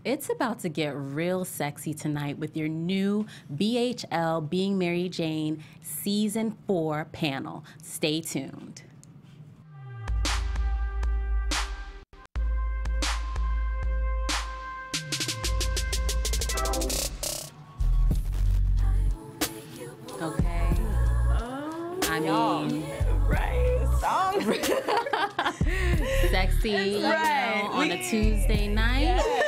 It's about to get real sexy tonight with your new BHL Being Mary Jane Season 4 panel. Stay tuned. Okay. I mean, sexy, right. On a Tuesday night. Yes.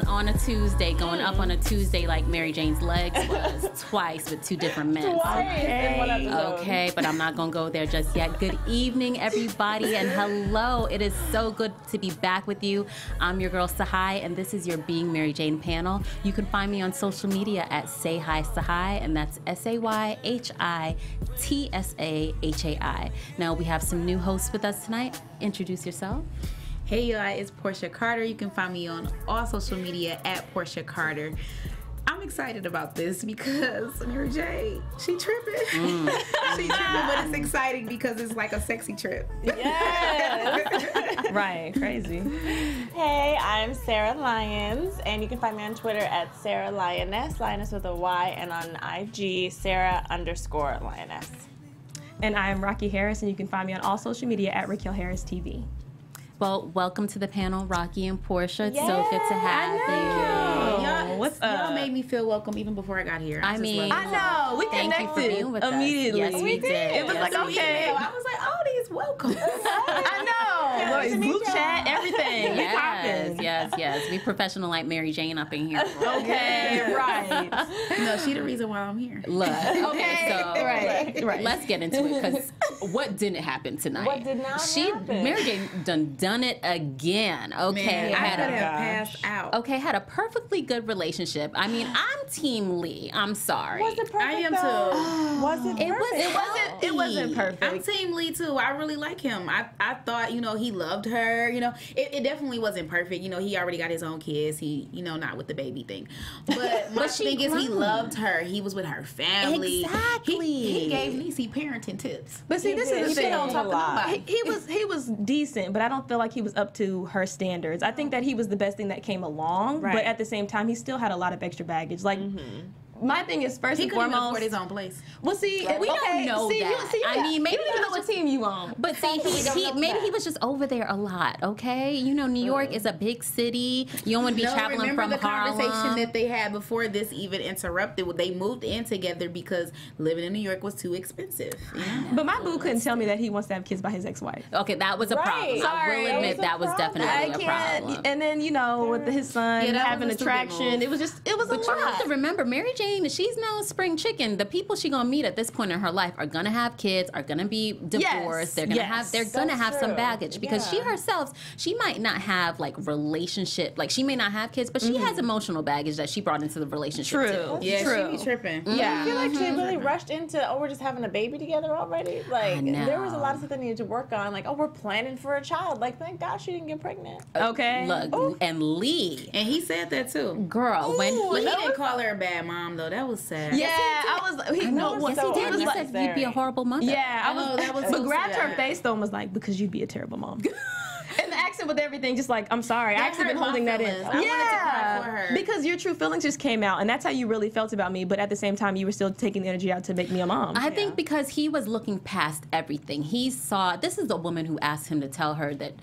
On a Tuesday, going up on a Tuesday like Mary Jane's legs was twice with two different men. Okay, but I'm not going to go there just yet. Good evening, everybody, and hello. It is so good to be back with you. I'm your girl, Tsahai, and this is your Being Mary Jane panel. You can find me on social media at Say Hi Tsahai, and that's SayHiTsahai. Now, we have some new hosts with us tonight. Introduce yourself. Hey y'all, it's Portia Carter. You can find me on all social media at Portia Carter. I'm excited about this because Mary J, she tripping. She tripping, but it's exciting because it's like a sexy trip. Yes. Right, crazy. Hey, I'm Sarah Lyons, and you can find me on Twitter at Sarah Lioness, Lioness with a Y, and on IG, Sarah_Lioness. And I'm Rocky Harris, and you can find me on all social media at Raquel Harris TV. Well, welcome to the panel, Rocky and Portia. It's so good to have you. Y'all made me feel welcome even before I got here. I know. We Thank connected you for being with immediately. us. Yes, we did. It was like, okay. I was like, oh, these welcome. I know. Like, group chat, everything. Yes. We professional like Mary Jane up in here. Okay, right. No, she the reason why I'm here. Look, okay, so right. let's get into it, because what didn't happen tonight? What did not happen? Mary Jane done it again. Okay, Man, I could have passed out. Okay, had a perfectly good relationship. I mean, I'm Team Lee. I'm sorry. Was it perfect? I am too. Was it perfect? It wasn't perfect. I'm Team Lee too. I really like him. I thought, he loved her. It definitely wasn't perfect. He already got his own kids. He, not with the baby thing. But my thing is, he loved her. He was with her family. Exactly. He gave Niecy parenting tips. But see, this is the thing. Don't talk to nobody. He was decent, but I don't feel like he was up to her standards. I think that he was the best thing that came along, but at the same time, he still had a lot of extra baggage. Like, my thing is, first and foremost, he couldn't afford his own place. Well, see, we don't know that. I mean, maybe you don't know what team you on. But see, maybe he was just over there a lot. Okay, New York is a big city. You don't want to be traveling from Harlem. Remember the conversation that they had before this even interrupted? They moved in together because living in New York was too expensive. But my boo couldn't tell me that he wants to have kids by his ex-wife. Okay, that was a problem. Sorry. I will admit that was definitely a problem. And then with his son having attraction, it was a lot. But you have to remember, Mary Jane, she's no spring chicken. The people she's gonna meet at this point in her life are gonna have kids, are gonna be divorced. They're gonna have some baggage, because she herself, she might not have like relationship, like she may not have kids, but she has emotional baggage that she brought into the relationship too. Yeah, she be tripping. Yeah, I feel like she really rushed into, we're just having a baby together already. Like, there was a lot of stuff they needed to work on. Like, we're planning for a child. Like, thank God she didn't get pregnant. Okay. Look, and Lee, and he said that too. Girl, but he didn't call her a bad mom though. That was sad. Yeah, he did. He said you'd be a horrible mother. Yeah, that was but so grabbed sad. her face though and was like, because you'd be a terrible mom. And the accent with everything, just like, I'm sorry. I actually been holding that in. I wanted to cry for her. Because your true feelings just came out, and that's how you really felt about me, but at the same time, you were still taking the energy out to make me a mom. I think because he was looking past everything. He saw, this is a woman who asked him to tell her that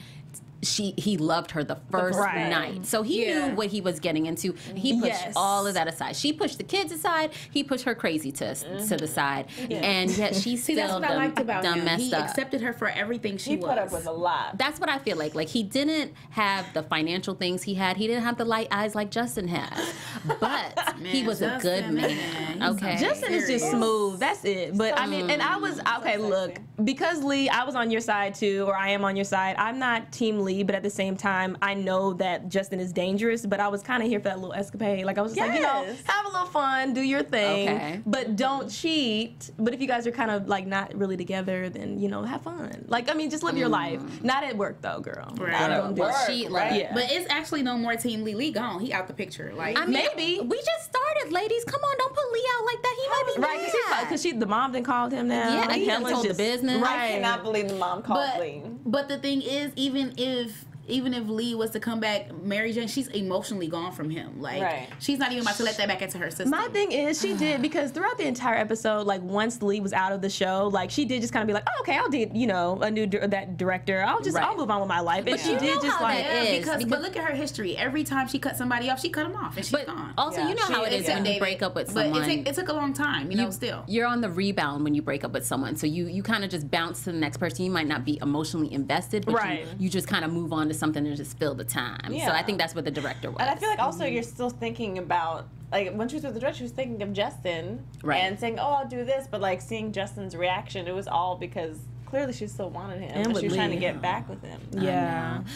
he loved her the first night. So he knew what he was getting into. He pushed all of that aside. She pushed the kids aside. He pushed her crazy to the side. And yet she still that's what I liked about him. messed up. He accepted her for everything she was. He put up with a lot. That's what I feel like. Like, he didn't have the financial things he had. He didn't have the light eyes like Justin has. But he was a good man. Okay. Justin is just smooth. That's it. But I mean, and I was, okay, look, because Lee, I was on your side too, or I am on your side. I'm not Team Lee, but at the same time, I know that Justin is dangerous, but I was kind of here for that little escapade. Like, I was just like, have a little fun, do your thing, but don't cheat. But if you guys are kind of like not really together, then, have fun. Like, I mean, just live your life. Not at work though, girl. Right. Don't cheat. Yeah. But it's actually no more Team Lee. Lee gone. He out the picture. Like, I mean, maybe. We just started, ladies. Come on, don't put Lee out like that. He might be mad. Because the mom then called him now. Yeah, and he done told the business. I cannot believe the mom called Lee. But the thing is, even if even if Lee was to come back, Mary Jane, she's emotionally gone from him. Like, she's not even about to let that back into her system. My thing is, she did, because throughout the entire episode, like, once Lee was out of the show, like, she did just kind of be like, oh, okay, I'll date, you know, that director. I'll move on with my life. And she did just like, because look at her history. Every time she cut somebody off, she cut them off, and she's gone. Also, you know how it is when you break up with someone. But it took a long time, you know, still. You're on the rebound when you break up with someone, so you kind of just bounce to the next person. You might not be emotionally invested, but you just kind of move on to something and just fill the time. So I think that's what the director was. And I feel like also you're still thinking about, like, when she was with the director, she was thinking of Justin and saying, oh, I'll do this, but like seeing Justin's reaction, it was all because clearly she still wanted him, and she was trying to get back with him.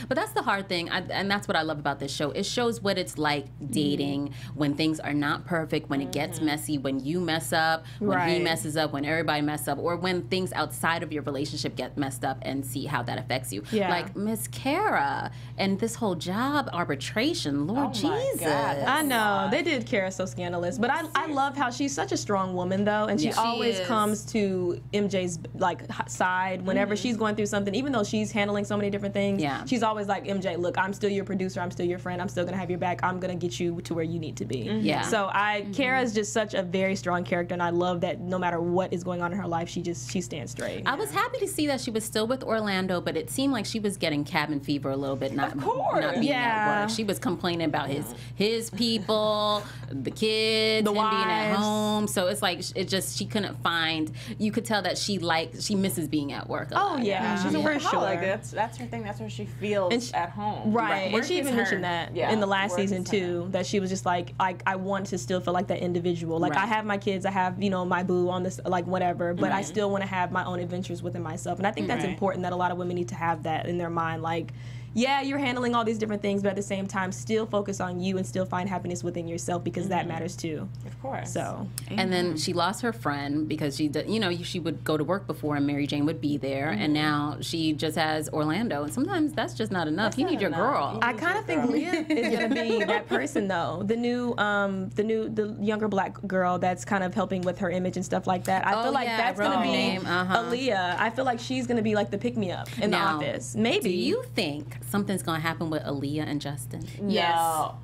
But that's the hard thing, and that's what I love about this show. It shows what it's like dating when things are not perfect, when it gets messy, when you mess up, when he messes up, when everybody messes up, or when things outside of your relationship get messed up, and see how that affects you. Like Miss Kara and this whole job arbitration, Lord Jesus. God, I know, they did Kara so scandalous, but I love how she's such a strong woman, though, and she always comes to MJ's like side whenever she's going through something, even though she's handling so many different things. She's always like, MJ, look, I'm still your producer, I'm still your friend, I'm still gonna have your back, I'm gonna get you to where you need to be. So Kara's just such a very strong character, and I love that no matter what is going on in her life, she stands straight. I was happy to see that she was still with Orlando, but it seemed like she was getting cabin fever a little bit, not being at work. She was complaining about his people, the kids, him being at home. So it's like she couldn't find. You could tell that she misses being at work a lot. She's a workaholic. That's her thing. That's where she feels at home. And she even mentioned that in the last season too, that she was just like I want to still feel like that individual. Like I have my kids, I have, you know, my boo on this, like whatever, but I still want to have my own adventures within myself. And I think that's important, that a lot of women need to have that in their mind. Like, yeah, you're handling all these different things, but at the same time, still focus on you and still find happiness within yourself, because that matters too. Of course. So. And then she lost her friend because she would go to work before and Mary Jane would be there, and now she just has Orlando, and sometimes that's just not enough. You need your girl. I kind of think Leah is gonna be that person though. The younger black girl that's kind of helping with her image and stuff like that. I feel like that's gonna be Aaliyah. I feel like she's gonna be like the pick me up in the office. Maybe. Do you think something's gonna happen with Aaliyah and Justin? Yes.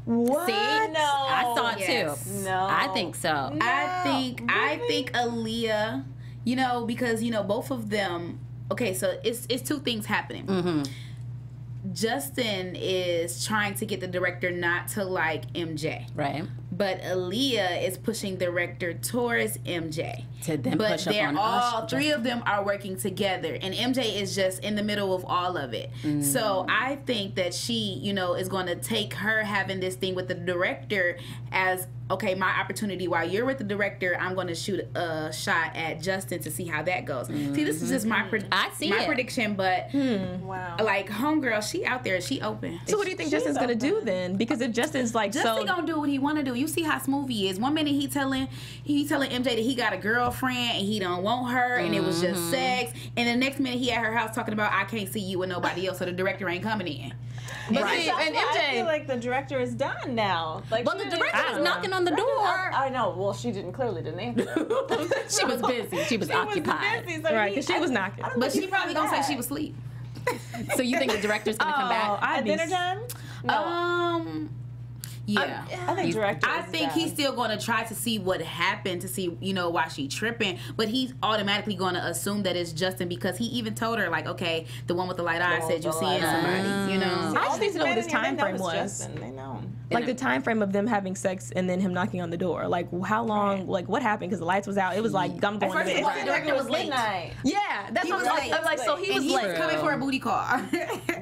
What? See? No. I thought too. No. I think so. No. I think Aaliyah, you know, because, you know, both of them, okay, so it's two things happening. Justin is trying to get the director not to like MJ. Right. But Aaliyah is pushing the director towards MJ. To then push up on all three of them are working together, and MJ is just in the middle of all of it. So I think that she, you know, is going to take her having this thing with the director as, okay, my opportunity. While you're with the director, I'm going to shoot a shot at Justin to see how that goes. See, this is just my prediction, but like homegirl, she out there, she open. So what do you think Justin's going to do then? Because if Justin's like, Justin gonna do what he want to do. You see how smooth he is. One minute he telling MJ that he got a girlfriend and he don't want her and it was just sex, and the next minute he at her house talking about, I can't see you with nobody else, so the director ain't coming in. But see, and MJ, I feel like the director is done now. Like, but the director was knocking on the door. I know. Well, she clearly didn't answer. She was busy. She was occupied. Busy, so right, because she was knocking. But she probably gonna say she was asleep. So you think the director's gonna come back at dinner time? No. Yeah, I think director. I think he's still going to try to see what happened, to see, you know, why she tripping, but he's automatically going to assume that it's Justin, because he even told her, like, okay, the one with the light eye said you seeing somebody, you know. I just need to know what his time frame was. They know. Like the time frame of them having sex and then him knocking on the door. Like how long? Like what happened? Because the lights was out. It was like I'm going to bed. The director was late. Yeah, that's what I'm like. So he was late. He was coming for a booty call.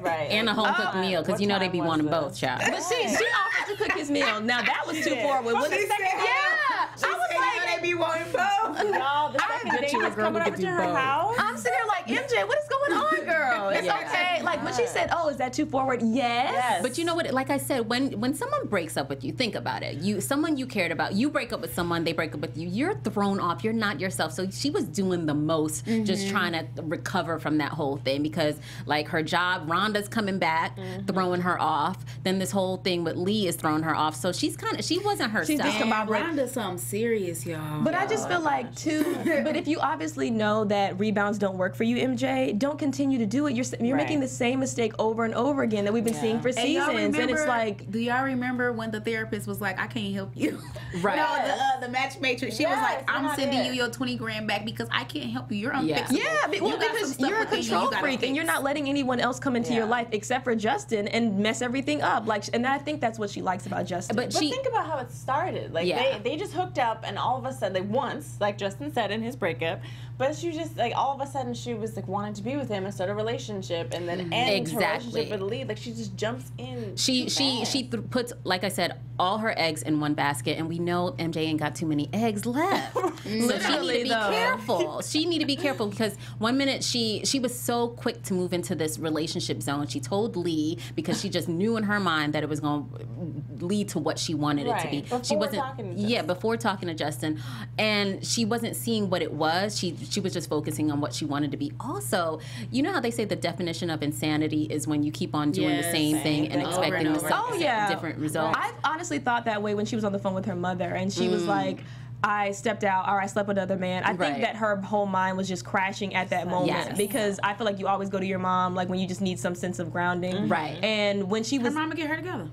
Right. And a home cooked meal, because you know they be wanting both, child. But she offered to cook his meal. Now that was too forward. When the second, I was like, they be wanting both. No, the second day he was coming over to her house. I'm sitting there like, MJ, what is going on, girl? It's okay. Like when she said, "Oh, is that too forward?" Yes. But you know what? Like I said, when someone breaks up with you, think about it. Someone you cared about, you break up with someone, they break up with you. You're thrown off. You're not yourself. So she was doing the most, just trying to recover from that whole thing, because like her job, Rhonda's coming back, throwing her off. Then this whole thing with Lee is throwing her off. So she wasn't herself. She's Rhonda's something serious, y'all. But I just feel like too. But if you obviously know that rebounds don't work for you, you, MJ. Don't continue to do it. You're making the same mistake over and over again that we've been seeing for seasons. And it's like, do y'all remember when the therapist was like, I can't help you? Right. No, the match matrix. She was like, I'm sending you your 20 grand back because I can't help you. You're unfixable. Yeah, because you're a control freak and you're not letting anyone else come into your life except for Justin and mess everything up. Like, and I think that's what she likes about Justin. But think about how it started. Like they just hooked up, and all of a sudden, like once, like Justin said in his breakup, but she just like all of a sudden she was like wanting to be with him and start a relationship, and then end her relationship with Lee. Like she just jumps in. She puts, like I said, all her eggs in one basket, and we know MJ ain't got too many eggs left. So she need to be careful. She need to be careful because one minute she was so quick to move into this relationship zone. She told Lee because she just knew in her mind that it was going to lead to what she wanted it to be. Before talking to Justin, and she wasn't seeing what it was. She was just focusing on what she wanted to be. Also, you know how they say the definition of insanity is when you keep on doing the same thing and expecting the same different results. I honestly thought that way when she was on the phone with her mother, and she was like, I stepped out or I slept with another man. I think that her whole mind was just crashing at that moment because I feel like you always go to your mom like when you just need some sense of grounding. Right. And when she was... Her mama get her together.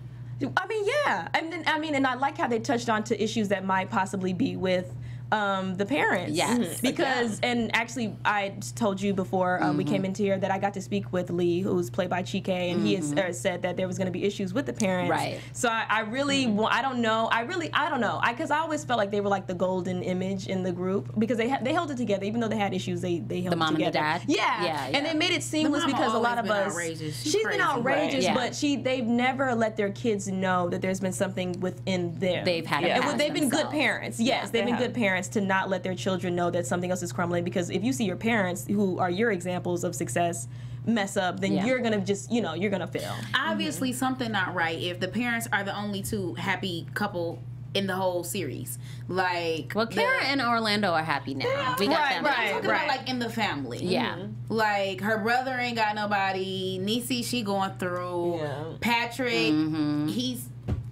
I mean, yeah. And then, and I like how they touched on to issues that might possibly be with the parents. Yes. Because, and actually, I told you before we came into here that I got to speak with Lee, who's played by Chike, and he has said that there was going to be issues with the parents. Right. So I really, I don't know. Because I always felt like they were like the golden image in the group because they held it together. Even though they had issues, they held it together. The mom and the dad? Yeah. And they made it seamless because a lot of us... Outrageous. She's been outrageous, but they've never let their kids know that there's been something within them. They've had it. And they've been good parents. Yes, they've been good parents to not let their children know that something else is crumbling, because if you see your parents, who are your examples of success, mess up, then you're gonna just, you're gonna fail. Obviously something not right if the parents are the only two happy couple in the whole series. Like, well, Kara and Orlando are happy now. We got them. I'm talking about like in the family. Yeah. Like her brother ain't got nobody. Niecy, she going through. Yeah. Patrick, he's,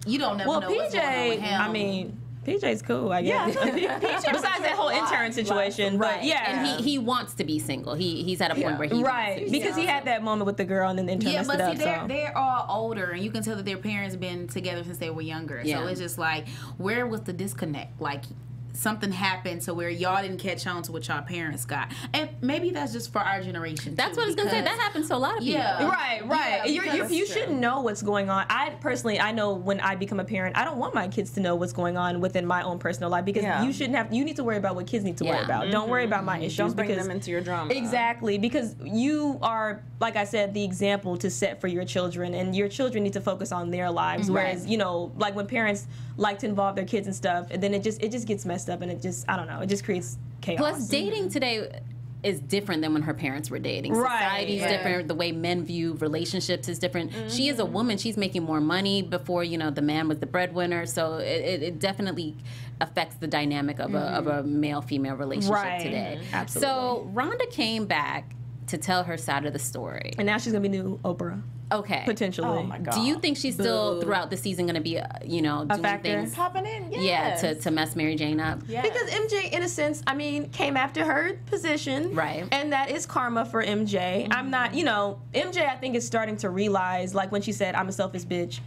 you don't never know what's going on with him. I mean, PJ's cool, I guess. Yeah. Besides that whole intern situation, but and he wants to be single. He's at a point where he wants to be because he had that moment with the girl and then the intern messed it up. Yeah, but they're all older, and you can tell that their parents been together since they were younger. Yeah. So it's just like, where was the disconnect? Like, something happened to where y'all didn't catch on to what y'all parents got, and maybe that's just for our generation. That's what I was gonna say. That happens to a lot of people. Yeah, right. Yeah, you shouldn't know what's going on. I personally, I know when I become a parent, I don't want my kids to know what's going on within my own personal life, because you shouldn't have. You need to worry about what kids need to worry about. Don't worry about my issues. Don't bring them into your drama. Exactly, because you are, like I said, the example to set for your children, and your children need to focus on their lives. Whereas, like when parents like to involve their kids and stuff, and then it just gets messed up, and it just, I don't know, it just creates chaos. Plus, dating today is different than when her parents were dating. Society is different. The way men view relationships is different. She is a woman. She's making more money. Before, the man was the breadwinner. So it definitely affects the dynamic of a male-female relationship today. Absolutely. So Rhonda came back to tell her side of the story. And now she's going to be new Oprah. Okay. Potentially. Oh my God. Do you think she's still throughout the season going to be, doing things? Popping in, yes. Yeah, to mess Mary Jane up. Yes. Because MJ, in a sense, came after her position. Right. And that is karma for MJ. I'm not, MJ, I think, is starting to realize, like when she said, I'm a selfish bitch.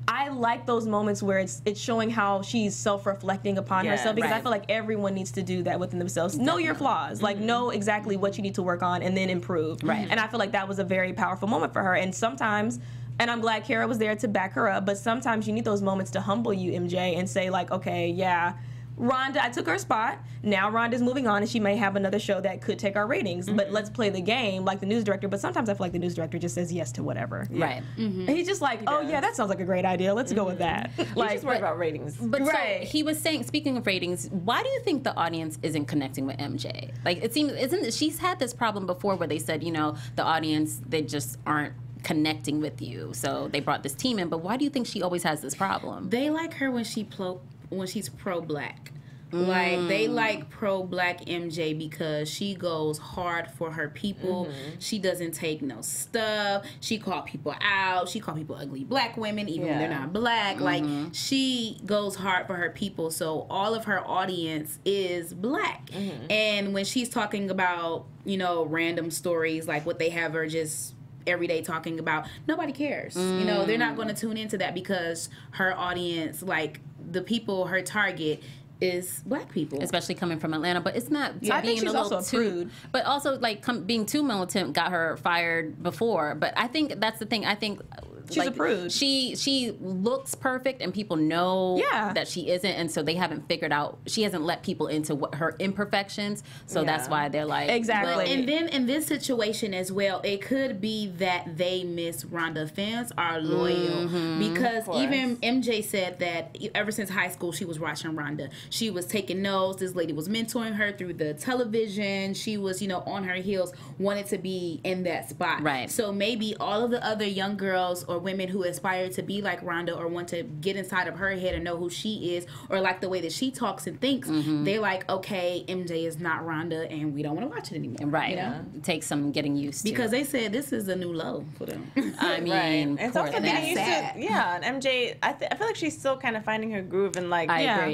I like those moments where it's showing how she's self-reflecting upon herself, because I feel like everyone needs to do that within themselves. Know your flaws, like know exactly what you need to work on and then improve. Right. And I feel like that was a very powerful moment for her. And sometimes, and I'm glad Kara was there to back her up, but sometimes you need those moments to humble you, MJ, and say like, okay, yeah, Rhonda, I took her spot. Now Rhonda's moving on, and she may have another show that could take our ratings. But let's play the game like the news director. But sometimes I feel like the news director just says yes to whatever. Right. And he's just like, oh yeah, that sounds like a great idea. Let's go with that. Like, just worry about ratings. But so he was saying, speaking of ratings, why do you think the audience isn't connecting with MJ? Like, it seems, she's had this problem before where they said, the audience, they just aren't connecting with you. So they brought this team in. But why do you think she always has this problem? They like her when she's pro-black. Like, they like pro-black MJ because she goes hard for her people. She doesn't take no stuff. She called people out. She called people ugly black women, even when they're not black. Like, she goes hard for her people. So all of her audience is black. And when she's talking about, you know, random stories, like what they have her just every day talking about, nobody cares. You know, they're not going to tune into that because her audience, like, the people, her target is black people, especially coming from Atlanta. But it's not I think she's also a prude. But also, like, being too militant got her fired before. But I think that's the thing. I think she's a prude. She looks perfect, and people know that she isn't, and so they haven't figured out. She hasn't let people into what her imperfections. So that's why they're like, exactly. But, and then in this situation as well, it could be that they miss Rhonda. Fans are loyal because even MJ said that ever since high school she was watching Rhonda. She was taking notes. This lady was mentoring her through the television. She was, you know, on her heels, wanted to be in that spot. Right. So maybe all of the other young girls or women who aspire to be like Rhonda or want to get inside of her head and know who she is or like the way that she talks and thinks, they're like, okay, MJ is not Rhonda and we don't want to watch it anymore. Right. You know? Take some getting used to. Because they said this is a new low for them. I mean, it's also getting used to, and MJ, I feel like she's still kind of finding her groove in, like,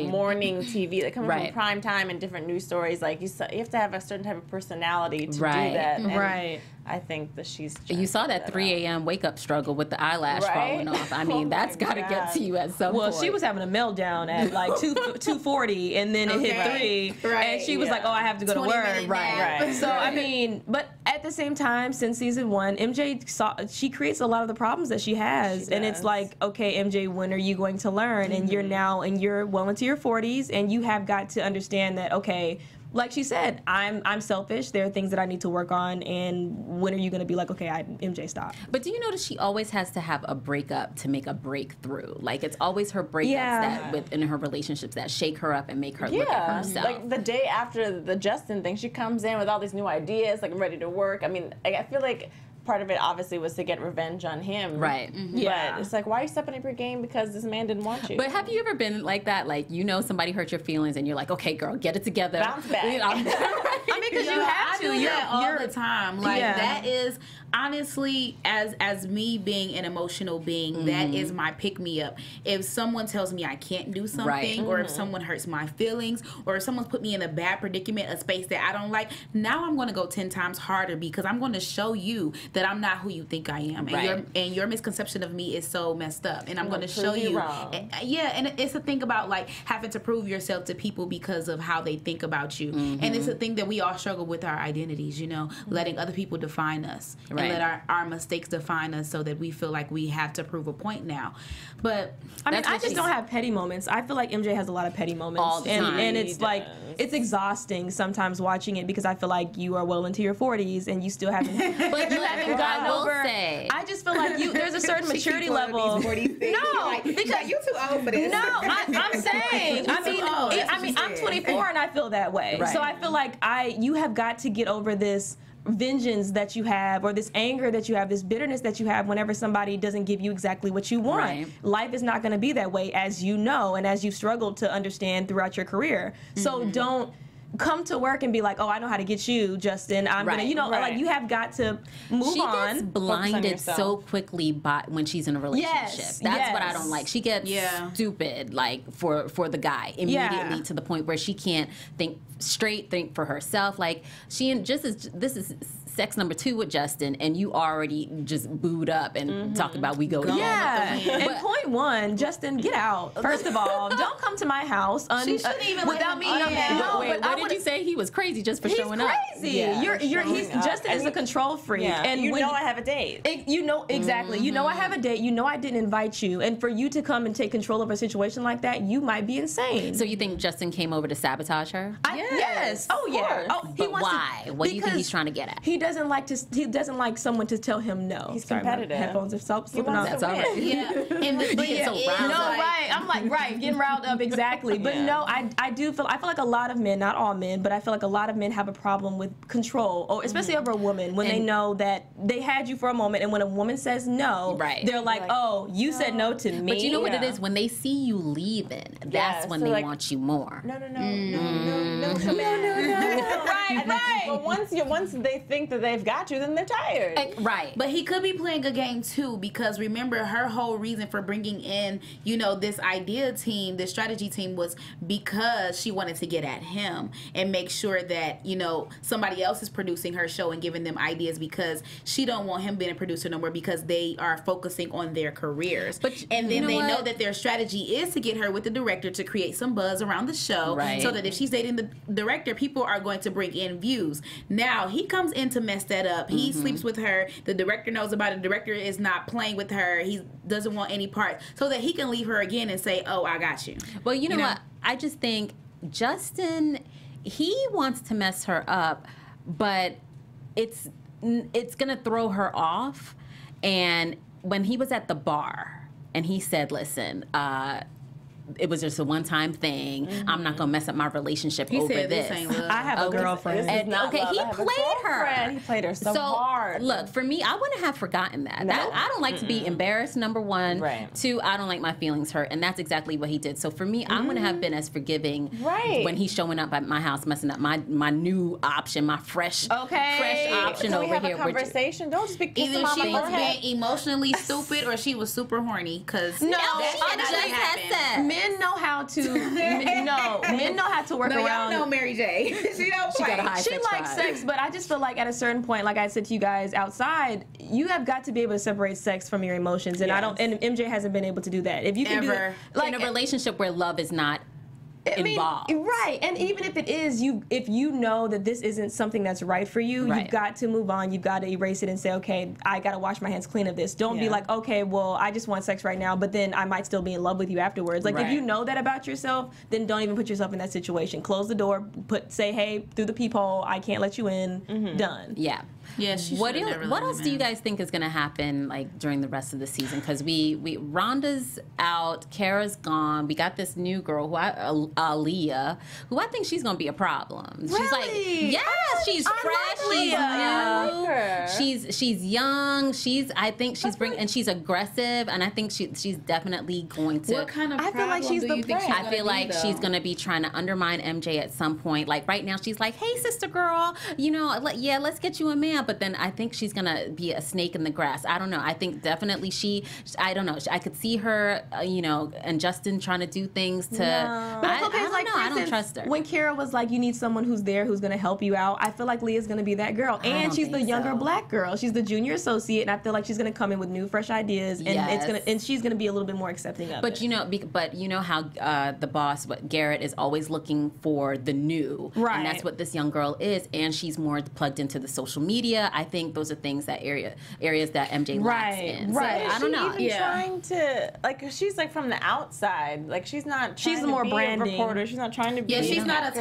morning TV, like coming from prime time and different news stories. Like, you have to have a certain type of personality to do that. And I think that she's. You saw that 3 a.m. wake up struggle with the eyelash falling off. I mean, that's got to get to you at some point. Well, she was having a meltdown at like 2:40, and then it hit 3, and she was like, "Oh, I have to go to work." Right. So I mean, but at the same time, since season 1, MJ she creates a lot of the problems that she has, and it's like, okay, MJ, when are you going to learn? And you're well into your 40s, and you have got to understand that, okay. Like she said, I'm selfish. There are things that I need to work on, and when are you going to be like, okay, MJ, stop? But do you notice she always has to have a breakup to make a breakthrough? Like, it's always her breakups that within her relationships that shake her up and make her look at herself. Like the day after the Justin thing, she comes in with all these new ideas, like, I'm ready to work. I mean, I feel like part of it obviously was to get revenge on him. Right. But it's like, why are you stepping up your game because this man didn't want you? But have you ever been like that? Like, you know, somebody hurt your feelings and you're like, okay, girl, get it together. Bounce back. I mean, because you have to. You're all the time. Like, that is honestly, as me being an emotional being, that is my pick-me-up. If someone tells me I can't do something, or if someone hurts my feelings, or if someone's put me in a bad predicament, a space that I don't like, now I'm going to go 10 times harder because I'm going to show you that I'm not who you think I am. And your misconception of me is so messed up. And I'm going to show you. Wrong. And it's a thing about, like, having to prove yourself to people because of how they think about you. And it's a thing that we all struggle with our identities, you know, letting other people define us. And let our mistakes define us so that we feel like we have to prove a point now. But I mean, I just don't have petty moments. I feel like MJ has a lot of petty moments. All the time. And it's like, it's exhausting sometimes watching it because I feel like you are well into your 40s and you still haven't, but you haven't gotten over. I just feel like there's a certain maturity level. No, because you too old for this. No, I'm saying. I mean, I'm 24 and I feel that way. Right. So I feel like you have got to get over this vengeance that you have, or this anger that you have, this bitterness that you have whenever somebody doesn't give you exactly what you want. Right. Life is not going to be that way, as you know, and as you've struggled to understand throughout your career. So don't come to work and be like, oh, I know how to get you, Justin. I'm gonna, you know, like, you have got to move on. She gets blinded so quickly when she's in a relationship. That's what I don't like. She gets stupid, like, for the guy immediately to the point where she can't think straight, think for herself. Like, this is sex number 2 with Justin, and you already just booed up and talk about we go together. And point 1, Justin, get out. First of all, don't come to my house without me. Wait, what did you say? He was crazy just for showing up. He's crazy. Justin is a control freak, and you know I have a date. You know exactly. You know I have a date. You know I didn't invite you, and for you to come and take control of a situation like that, you might be insane. So you think Justin came over to sabotage her? Yes. Oh yeah. But why? What do you think he's trying to get at? He doesn't like someone to tell him no. He's competitive. My headphones are slipping on. That's all right. Yeah. And so right. I'm like, getting riled up, exactly. But no, I feel like a lot of men, not all men, but I feel like a lot of men have a problem with control, or especially over a woman, when they know that they had you for a moment, and when a woman says no, they're like, oh, you said no to me. But you know what it is? When they see you leaving, that's when they want you more. No. Right. But once they think that they've got you, then they're tired. Right. But he could be playing a game too, because remember, her whole reason for bringing in, this idea team, this strategy team, was because she wanted to get at him and make sure that, somebody else is producing her show and giving them ideas, because she don't want him being a producer no more, because they are focusing on their careers. And then they know that their strategy is to get her with the director to create some buzz around the show, so that if she's dating the director, people are going to bring in views. Now he comes in to mess that up. He sleeps with her. The director knows about it. The director is not playing with her. He doesn't want any part, so that he can leave her again and say, oh, I got you. Well, you know what? I just think Justin, he wants to mess her up, but it's gonna throw her off. And when he was at the bar and he said, listen, it was just a one-time thing. I'm not gonna mess up my relationship over this. I have a girlfriend. And, he played her. He played her so hard. Look, for me, I wouldn't have forgotten that. I don't like to be embarrassed, number one. Right. Two, I don't like my feelings hurt, and that's exactly what he did. So for me, I wouldn't have been as forgiving when he's showing up at my house, messing up my new option, my fresh option over here. We have a conversation. Don't just be kissing either mama she was head. being emotionally stupid or she was super horny. Because Men know how to men know how to work around. Y'all know Mary J. She don't play. She likes sex, but I just feel like at a certain point, like I said to you guys outside, you have got to be able to separate sex from your emotions, and and MJ hasn't been able to do that. If you can do that, in a relationship where love is not involved. Right. And even if it is, if you know that this isn't something that's right for you, you've got to move on. You've got to erase it and say, okay, I got to wash my hands clean of this. Don't be like, okay, well, I just want sex right now, but then I might still be in love with you afterwards. Like, if you know that about yourself, then don't even put yourself in that situation. Close the door, say, hey, through the peephole, I can't let you in. Done. Yeah. Yeah, what else do you guys think is going to happen during the rest of the season? Because we Rhonda's out, Kara's gone. We got this new girl, Aaliyah, who I think she's going to be a problem. Really? She's fresh, she's new, she's young. And she's aggressive, and I think she's definitely going to. What kind of I feel like she's the threat. I feel like she's going to be trying to undermine MJ at some point. Like right now, she's like, "Hey, sister girl, let's get you a man." But then I think she's gonna be a snake in the grass. I don't know. I think definitely I don't know. I could see her, and Justin trying to do things to. No. But I don't trust her. When Kara was like, "You need someone who's there, who's gonna help you out," I feel like Leah's gonna be that girl, and she's the younger black girl. She's the junior associate, and I feel like she's gonna come in with new, fresh ideas, and she's gonna be a little bit more accepting of it. But you know how the boss, Garrett, is always looking for the new, right? And that's what this young girl is, and she's more plugged into the social media. I think those are things areas that MJ lacks in. Right. So, I don't know. Even trying to she's from the outside. She's not. She's more branding. A reporter. She's not trying to be. Yeah, she's not on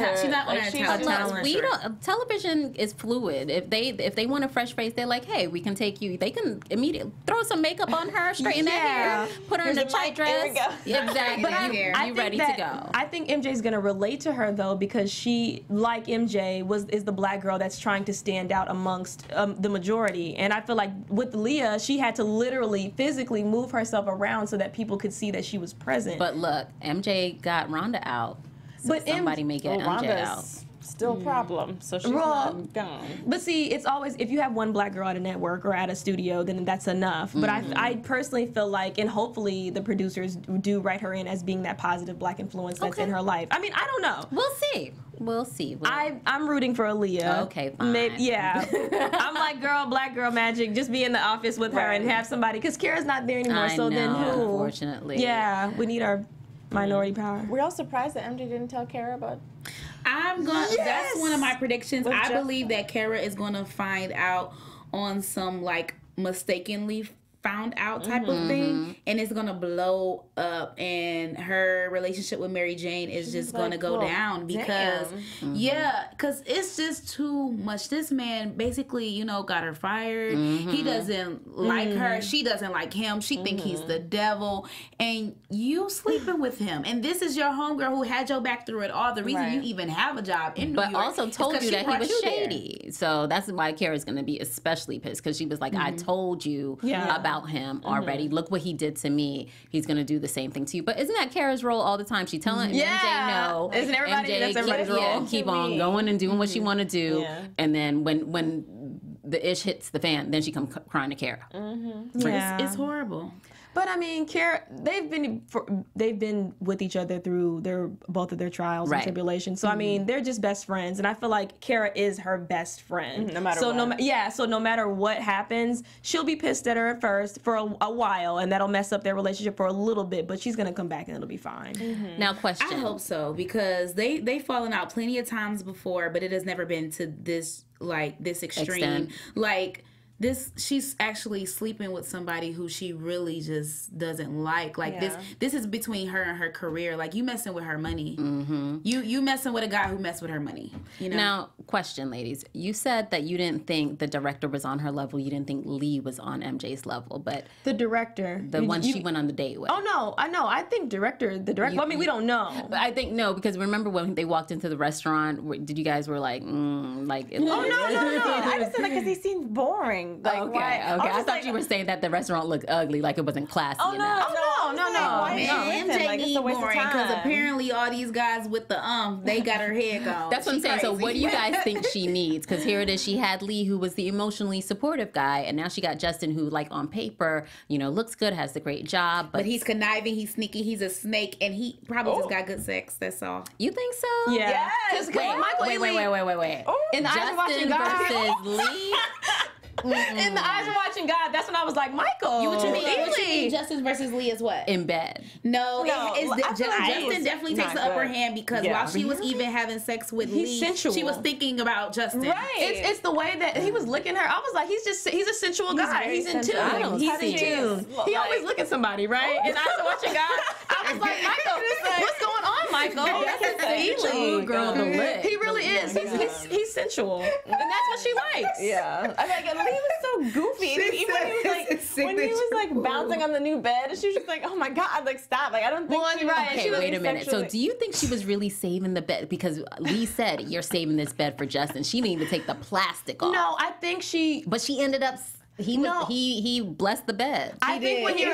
a talent. Television is fluid. If they want a fresh face, they're like, hey, we can take you. They can immediately throw some makeup on her, straighten that hair, put her in a tight dress. Exactly. But you ready to go. I think MJ's gonna relate to her though, because she, like MJ, is the black girl that's trying to stand out amongst the majority. And I feel like with Leah, she had to literally physically move herself around so that people could see that she was present. But look, MJ got Rhonda out. So somebody may get MJ out. Still a problem, so she's not gone. But see, it's always, if you have one black girl at a network or at a studio, then that's enough. But I personally feel like, and hopefully the producers do write her in as being that positive black influence that's in her life. I mean, I don't know. We'll see. I'm rooting for Aaliyah. Okay, fine. I'm like, black girl magic. Just be in the office with her and have somebody, because Kara's not there anymore. Then who? Unfortunately. Yeah, we need our minority power. We're all surprised that MJ didn't tell Kara about. That's one of my predictions. Believe that Kara is gonna find out on some mistakenly found out type of thing, and it's gonna blow up, and her relationship with Mary Jane is just gonna go down because because it's just too much. This man basically, you know, got her fired. He doesn't like her. She doesn't like him. She think he's the devil, and you sleeping with him. And this is your homegirl who had your back through it all. The reason you even have a job in New York, also told you that he was shady. So that's why Kara's going to be especially pissed, because she was like, I told you about him already. Look what he did to me. He's going to do the same thing to you. But isn't that Kara's role all the time? She's telling MJ no. Isn't that's everybody's role? Keep on going and doing what she want to do. And then when the ish hits the fan, then she comes crying to Kara. It's horrible. But I mean, Kara, they've been with each other through both of their trials and tribulations. So I mean, they're just best friends, and I feel like Kara is her best friend. No matter what. So no matter what happens, she'll be pissed at her at first for a while, and that'll mess up their relationship for a little bit. But she's gonna come back and it'll be fine. Now, question. I hope so, because they've fallen out plenty of times before, but it has never been to this extreme. Like. She's actually sleeping with somebody who she really just doesn't like. Like this is between her and her career. Like, you messing with her money. You messing with a guy who messed with her money. You know. Now, question, ladies. You said that you didn't think the director was on her level. You didn't think Lee was on MJ's level, but the director, the one she went on the date with. Oh no, I know. I think the director. Well, I mean, we don't know. I think no, because remember when they walked into the restaurant? Did you guys were like, like? No. I just said because he seems boring. Like, okay. I thought you were saying that the restaurant looked ugly, like it wasn't classy enough. No. MJ needs boring because apparently all these guys with the they got her head gone. That's what I'm saying. Crazy. So what do you guys think she needs? Because here it is, she had Lee, who was the emotionally supportive guy, and now she got Justin, who, like, on paper, you know, looks good, has the great job, but he's conniving, he's sneaky, he's a snake, and he probably just got good sex. That's all. You think so? Yeah. Yes. Wait. In the eyes of watching God versus Lee. In the eyes of watching God, that's when I was like, Michael. What you mean? Justin versus Lee is what? In bed. No, Justin definitely takes the upper hand because while she was even having sex with Lee, sensual. She was thinking about Justin. Right. It's the way that he was licking her. I was like, he's a sensual guy. He's in tune. He's in tune. He always look at somebody, right? In eyes of watching God, I was like, Michael, what's going on, Michael? That's his feeling. Girl, the lip. He really is. He's sensual, and that's what she likes. Yeah. I like. He was so goofy. Even when he was like bouncing on the new bed, she was just like, "Oh my God!" Like, stop! Like, I don't think. Well, right. Okay, wait a minute. So, do you think she was really saving the bed? Because Lee said, "You're saving this bed for Justin." She didn't even take the plastic off. No, I think she. But she ended up. He blessed the bed. I think when you're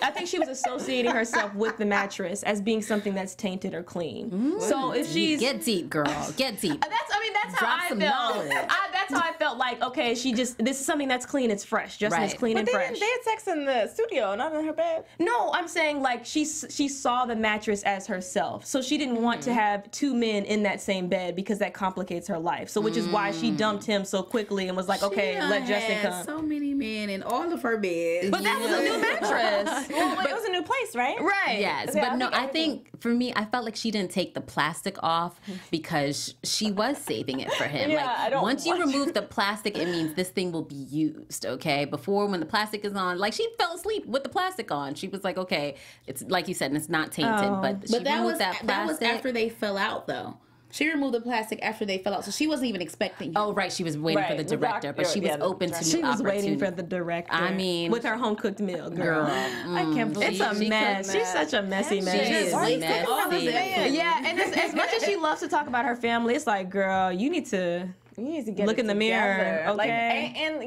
I think she was associating herself with the mattress as being something that's tainted or clean. Ooh. So if she's get deep, girl, get deep. That's how I felt. That's how I felt. Like, okay, this is something that's clean. It's fresh. Justin is clean and fresh. They had sex in the studio, not in her bed. No, I'm saying like she saw the mattress as herself, so she didn't want to have two men in that same bed because that complicates her life. So which is why she dumped him so quickly and was like, okay, let Justin come. So many men in all of her beds. But that was a new mattress. Well, it was a new place, right? Right. Yes, but no, I think for me, I felt like she didn't take the plastic off because she was saving it for him. Once you remove the plastic, it means this thing will be used, okay? Before, when the plastic is on, like, she fell asleep with the plastic on. She was like, okay, it's like you said, and it's not tainted, but she removed that plastic. That was after they fell out, though. She removed the plastic after they fell out, so she wasn't even expecting him. Oh, right. She was waiting for the director, but she was open to new opportunities. She was waiting for the director. I mean, with her home-cooked meal, girl. I can't believe it's a mess. She's such a messy mess. She is messy. Yeah, and as much as she loves to talk about her family, it's like, girl, you need to get look in the mirror, okay?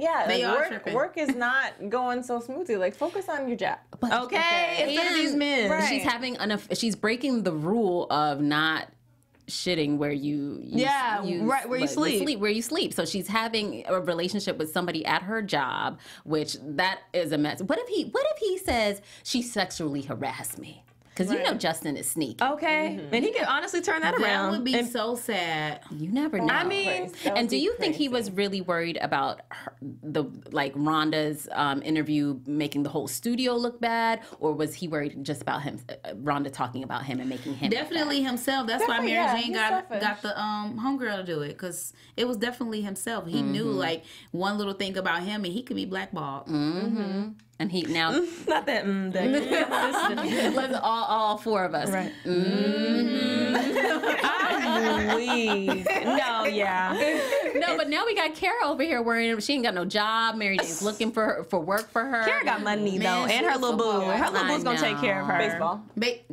Work is not going so smoothly. Like, focus on your job. Instead of these men. Right. She's breaking the rule of not shitting where you sleep. So she's having a relationship with somebody at her job, which that is a mess. What if he says she sexually harassed me? Because you know Justin is sneaky. Okay. And he could honestly turn that around. That would be so sad. You never know. I mean, and do you think he was really worried about Rhonda's interview making the whole studio look bad, or was he worried just about him, Rhonda talking about him and making him definitely himself? That's why Mary Jane got the homegirl to do it, because it was definitely himself. He knew like one little thing about him, and he could be blackballed. And he now not that let's all four of us. Right. I'm weak. No, No, but now we got Kara over here worrying. She ain't got no job. Mary Jane's looking for work for her. Kara got money though, and her little boo. Her little boo's gonna take care of her. Baseball.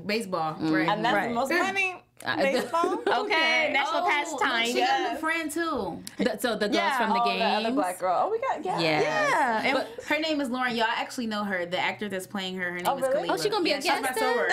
Baseball, right? And that's the most money. Baseball. Okay, national pastime. She got a new friend too. So the girls from the game. The other black girl. Oh, we got Yeah. But her name is Lauren. Y'all actually know her. The actor that's playing her. Her name is really? Khalila. Oh, she gonna be a guest then?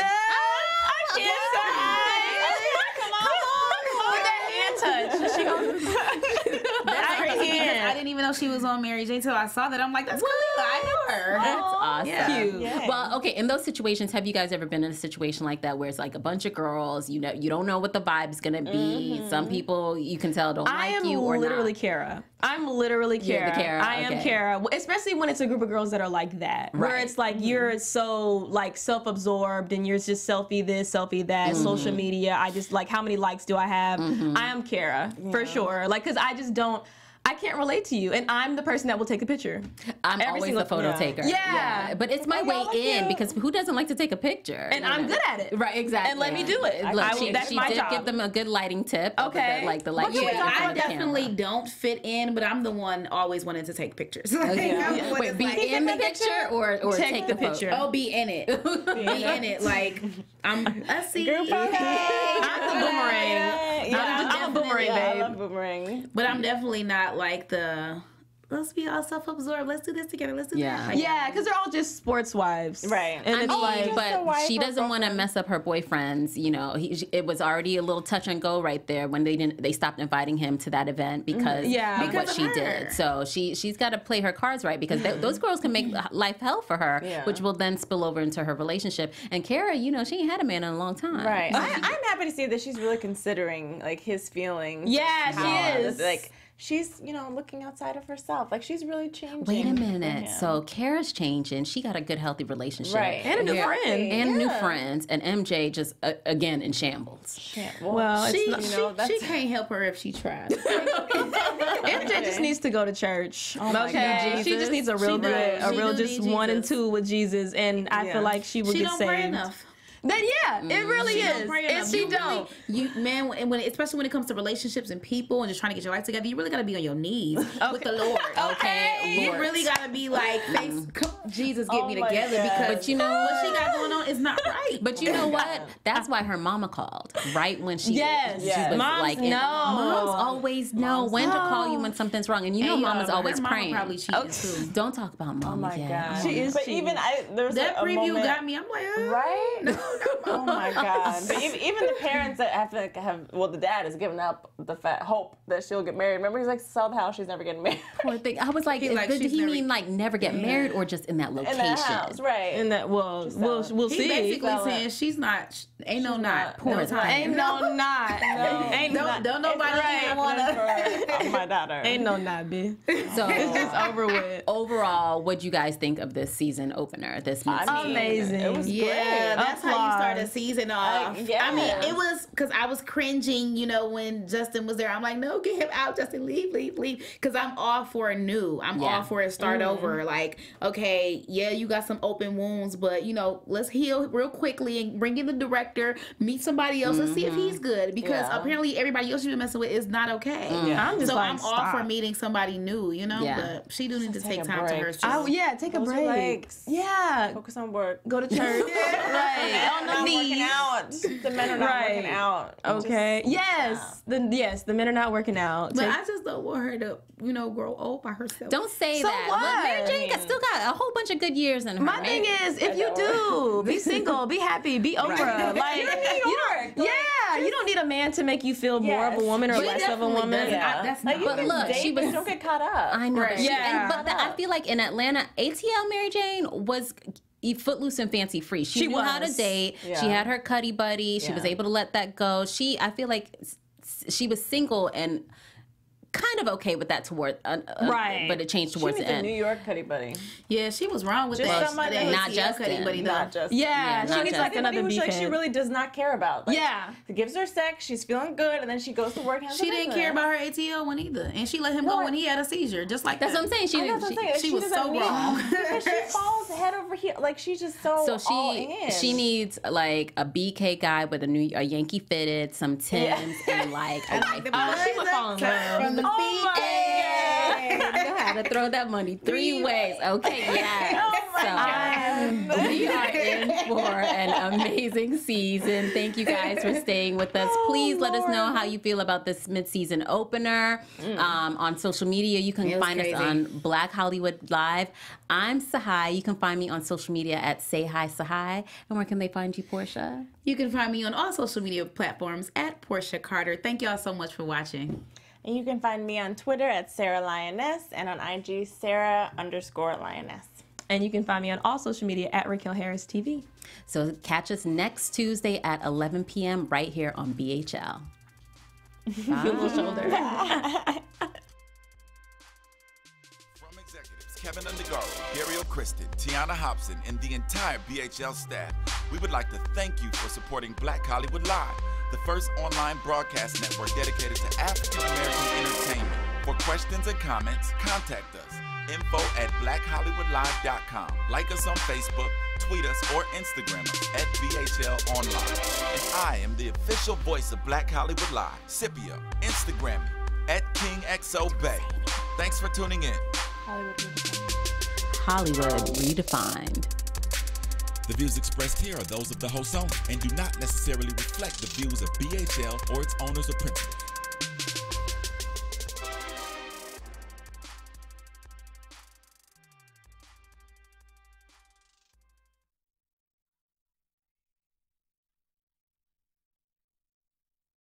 I didn't even know she was on Mary Jane till I saw that. I'm like, that's Khalila. I know her. That's awesome. Yeah. Cute. Yeah. Well, okay, in those situations, have you guys ever been in a situation like that where it's like a bunch of girls, you know, you don't know what the vibe's gonna be. Some people you can tell don't like you or literally not. Kara. I'm literally Kara. You're the Kara, I am okay. Kara, especially when it's a group of girls that are like that, where Right. it's like you're so like self-absorbed and you're just selfie this, selfie that, social media. I just like, how many likes do I have? I am Kara for sure. Like, because I can't relate to you, and I'm the person that will take a picture. I'm always the photo taker. Yeah. But it's my way in because who doesn't like to take a picture? And I'm good at it. Right, exactly. And let me do it. Look, That's she my did job. give them a good lighting tip. Okay. Like the light. I definitely don't fit in, but I'm the one always wanting to take pictures. Wait, be in the picture or take the picture? Oh, be in it. Be in it. Like, I'm a see. Group photo. I'm the boomerang. I'm a boomerang, I babe. love boomerang. But I'm definitely not like let's be all self-absorbed. Let's do this together. Let's do that. Like, Yeah, because they're all just sports wives. Right. And it's like, but she doesn't want to mess up her boyfriends. You know, it was already a little touch and go right there when they stopped inviting him to that event because of what she did. So she's got to play her cards right because those girls can make life hell for her, which will then spill over into her relationship. And Kara, you know, she ain't had a man in a long time. Right. I'm happy to see that she's really considering like his feelings. Yeah, she is. Like, she's, you know, looking outside of herself. Like, she's really changing. Wait a minute. So Kara's changing. She got a good, healthy relationship. Right. And a new friend. And new friends. And MJ just, again, in shambles. Well, She it's can't help her if she tries. MJ just needs to go to church. God. She just needs a real good, She do just need 1 and Jesus. 2 with Jesus, and I feel like she will She get don't saved. pray enough. Then it really She is. don't pray If enough. she You don't, especially when it comes to relationships and people and just trying to get your life together, you really got to be on your knees with the Lord. Okay. You really got to be like, Jesus, get me my together God. because But you know what she got going on is not right. But you know what? That's why her mama called right when she Yes. she Yes. was Moms like, know. Moms always know when to call you when something's wrong, and you know, mama's always her praying. Mama probably cheating too. Don't talk about mama. Oh my yet. God. She is But cheating. even there's That a preview moment, got me. I'm like, right? No. Oh my God. But even the parents that the dad is giving up the hope that she'll get married. Remember, he's like, sell the house, she's never getting married. Poor thing. I was like, He's like, did she's he never- mean like never get married or just in that location? In the house, right. and that we'll He's see. basically Fella. saying she's not. Ain't no not. Poor No time. time. Ain't no not. Ain't Don't nobody right. for my daughter. Ain't no not, bitch. So It's just over with. overall, what do you guys think of this season opener? This mid-season? Amazing. It was Yeah, great. that's how you start a Applause. season off. yeah. I mean, it was because I was cringing, you know, when Justin was there. I'm like, no, get him out, Justin, leave. Because I'm all for a new. I'm all for a start over. Like, okay, yeah, you got some open wounds, but, you know, let's heal real quickly and bring in the director, meet somebody else, and see if he's good. Because apparently everybody else you've been messing with is not okay. I'm just So like, I'm all for meeting somebody new, you know? Yeah. But she do need to take a time to break. herself. Take a Close your break. legs. Yeah. Focus on work. Go to church. Right. On the Not working knees. out. The men are not Right. working out. Okay. Yes. The men are not working out. But I just don't want her to, you know, grow old by herself. Don't say So that. what? Look, Mary Jane still got a whole bunch of good years in her. My thing is, if you do, be single, be happy, be Oprah. Like, you don't need a man to make you feel more of a woman or But less of a definitely woman. doesn't. Yeah. That's like, not. you But can look, date, she but was- don't get caught up. I know. Right. But, Yeah. but I feel like in Atlanta, ATL Mary Jane was, footloose and fancy free. She knew how to date. Yeah. She had her cuddy buddy. She was able to let that go. I feel like she was single and kind of okay with that toward right, but it changed towards the end. New York cuddy buddy. Yeah, she was wrong with that. Not Justin. Not Justin. Yeah, she needs like another beef. Like she really does not care about. Like, it gives her sex. She's feeling good, and then she goes to work. She didn't care about her ATL one either, and she let him go when he had a seizure. Just like that's what I'm saying. She was so wrong. Because she falls head over heel. Like she's just so all in. She needs like a BK guy with a Yankee fitted, some Timbs, and like a wife. She would fall in love. You know how to throw that money 3 ways. Okay, we are in for an amazing season. Thank you guys for staying with us. Please let us know how you feel about this mid-season opener. On social media, you can find us on Black Hollywood Live. I'm Tsahai. You can find me on social media at Say Hi Tsahai. And where can they find you, Portia? You can find me on all social media platforms at Portia Carter. Thank y'all so much for watching. And you can find me on Twitter at Sarah Lioness and on IG Sarah_Lioness. And you can find me on all social media at Raquel Harris TV. So catch us next Tuesday at 11 p.m. right here on BHL. Beautiful shoulder. From executives Kevin Undergaro, Gabrielle Kristen, Tiana Hobson, and the entire BHL staff, we would like to thank you for supporting Black Hollywood Live, the first online broadcast network dedicated to African American entertainment. For questions and comments, contact us. info@blackhollywoodlive.com. Like us on Facebook, tweet us, or Instagram us at BHL Online. And I am the official voice of Black Hollywood Live, Scipio. Instagram me at KingXOBay. Thanks for tuning in. Hollywood Redefined. The views expressed here are those of the host only and do not necessarily reflect the views of BHL or its owners or principals.